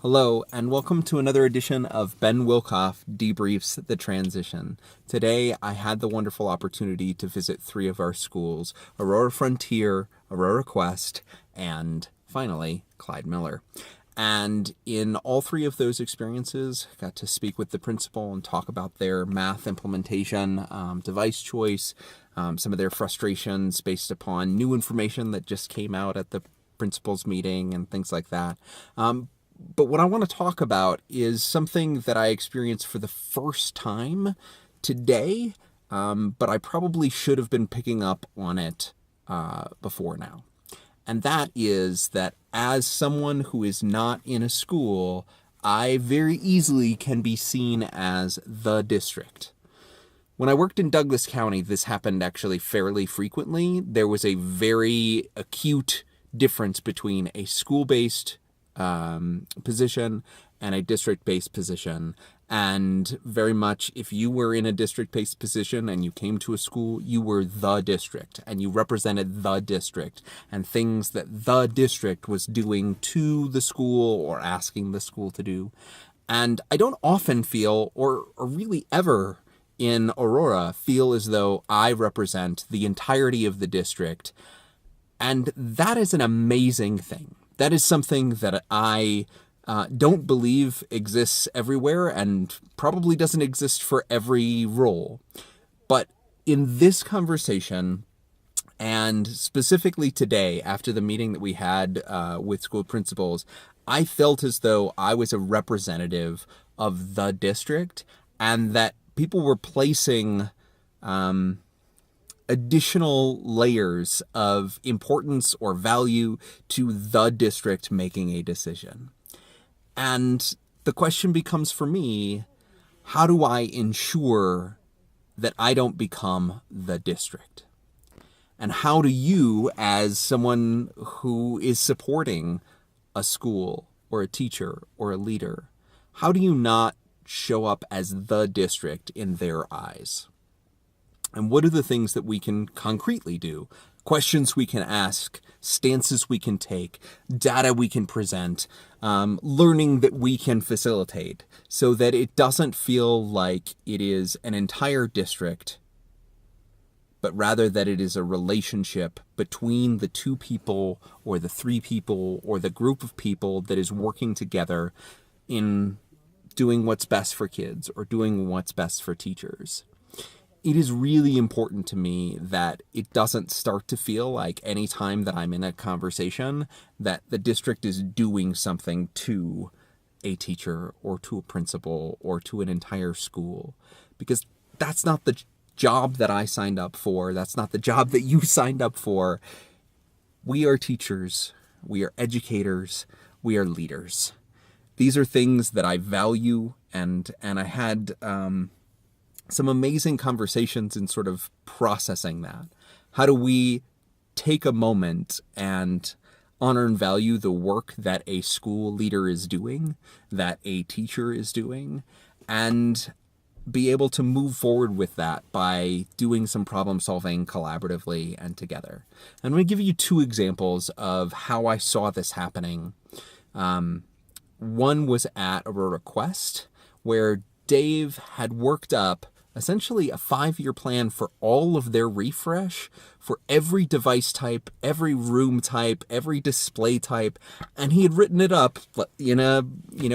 Hello, and welcome to another edition of Ben Wilkoff Debriefs the Transition. Today, I had the wonderful opportunity to visit three of our schools, Aurora Frontier, Aurora Quest, and finally, Clyde Miller. And in all three of those experiences, I got to speak with the principal and talk about their math implementation, device choice, some of their frustrations based upon new information that just came out at the principal's meeting and things like that. But what I want to talk about is something that I experienced for the first time today, but I probably should have been picking up on it before now. And that is that as someone who is not in a school, I very easily can be seen as the district. When I worked in Douglas County, this happened actually fairly frequently. There was a very acute difference between a school-based position and a district-based position. And very much, if you were in a district-based position and you came to a school, you were the district and you represented the district and things that the district was doing to the school or asking the school to do. And I don't often feel, or really ever in Aurora, feel as though I represent the entirety of the district. And that is an amazing thing. That is something that I don't believe exists everywhere and probably doesn't exist for every role. But in this conversation, and specifically today, after the meeting that we had with school principals, I felt as though I was a representative of the district and that people were placing additional layers of importance or value to the district making a decision. And the question becomes for me, how do I ensure that I don't become the district? And how do you, as someone who is supporting a school or a teacher or a leader, how do you not show up as the district in their eyes? And what are the things that we can concretely do? Questions we can ask, stances we can take, data we can present, learning that we can facilitate so that it doesn't feel like it is an entire district, but rather that it is a relationship between the two people or the three people or the group of people that is working together in doing what's best for kids or doing what's best for teachers. It is really important to me that it doesn't start to feel like any time that I'm in a conversation that the district is doing something to a teacher or to a principal or to an entire school, because that's not the job that I signed up for. That's not the job that you signed up for. We are teachers. We are educators. We are leaders. These are things that I value, and I had some amazing conversations in sort of processing that. How do we take a moment and honor and value the work that a school leader is doing, that a teacher is doing, and be able to move forward with that by doing some problem solving collaboratively and together. I'm going to give you two examples of how I saw this happening. One was at Aurora Quest, where Dave had worked up essentially a 5-year plan for all of their refresh for every device type, every room type, every display type, and he had written it up in a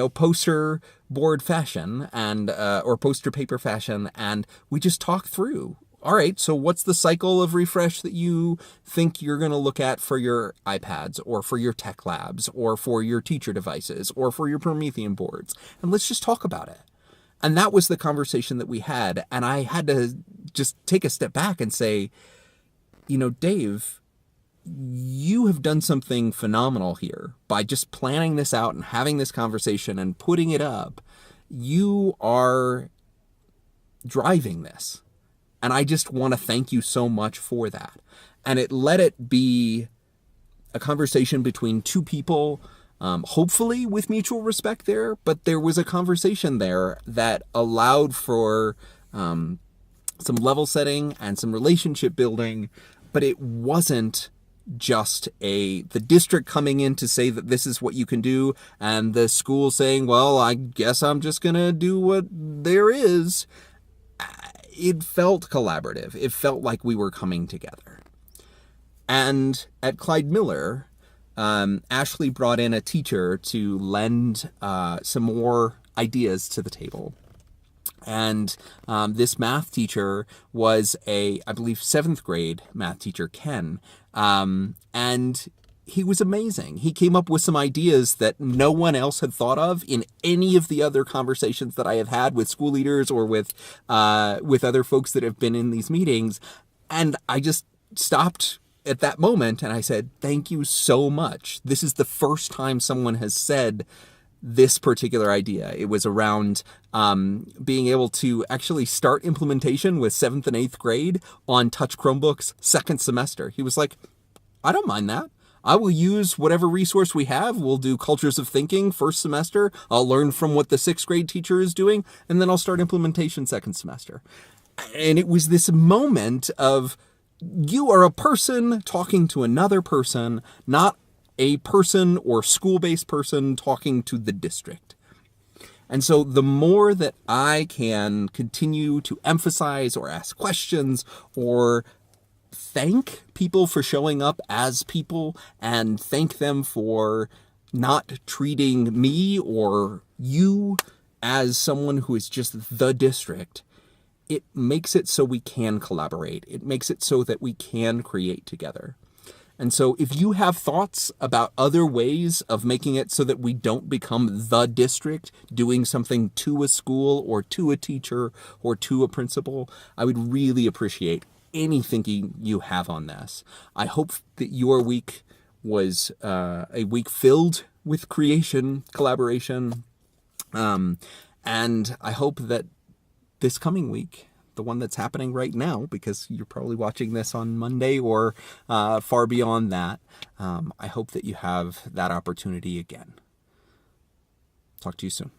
poster board fashion and or poster paper fashion, and we just talked through. All right, so what's the cycle of refresh that you think you're going to look at for your iPads or for your tech labs or for your teacher devices or for your Promethean boards? And let's just talk about it. And that was the conversation that we had. And I had to just take a step back and say, Dave, you have done something phenomenal here by just planning this out and having this conversation and putting it up. You are driving this. And I just want to thank you so much for that. And let it be a conversation between two people, hopefully with mutual respect there, but there was a conversation there that allowed for some level setting and some relationship building, but it wasn't just the district coming in to say that this is what you can do, and the school saying, well, I guess I'm just going to do what there is. It felt collaborative. It felt like we were coming together. And at Clyde Miller, Ashley brought in a teacher to lend some more ideas to the table. And this math teacher was I believe, 7th grade math teacher, Ken. And he was amazing. He came up with some ideas that no one else had thought of in any of the other conversations that I have had with school leaders or with other folks that have been in these meetings. And I just stopped at that moment and I said, thank you so much. This is the first time someone has said this particular idea. It was around being able to actually start implementation with 7th and 8th grade on touch Chromebooks second semester. He was like, I don't mind that. I will use whatever resource we have. We'll do cultures of thinking first semester. I'll learn from what the 6th grade teacher is doing, and then I'll start implementation second semester. And it was this moment of, you are a person talking to another person, not a person or school-based person talking to the district. And so the more that I can continue to emphasize or ask questions or thank people for showing up as people and thank them for not treating me or you as someone who is just the district, it makes it so we can collaborate. It makes it so that we can create together. And so if you have thoughts about other ways of making it so that we don't become the district doing something to a school or to a teacher or to a principal, I would really appreciate any thinking you have on this. I hope that your week was a week filled with creation, collaboration, and I hope that this coming week, the one that's happening right now, because you're probably watching this on Monday or far beyond that, I hope that you have that opportunity again. Talk to you soon.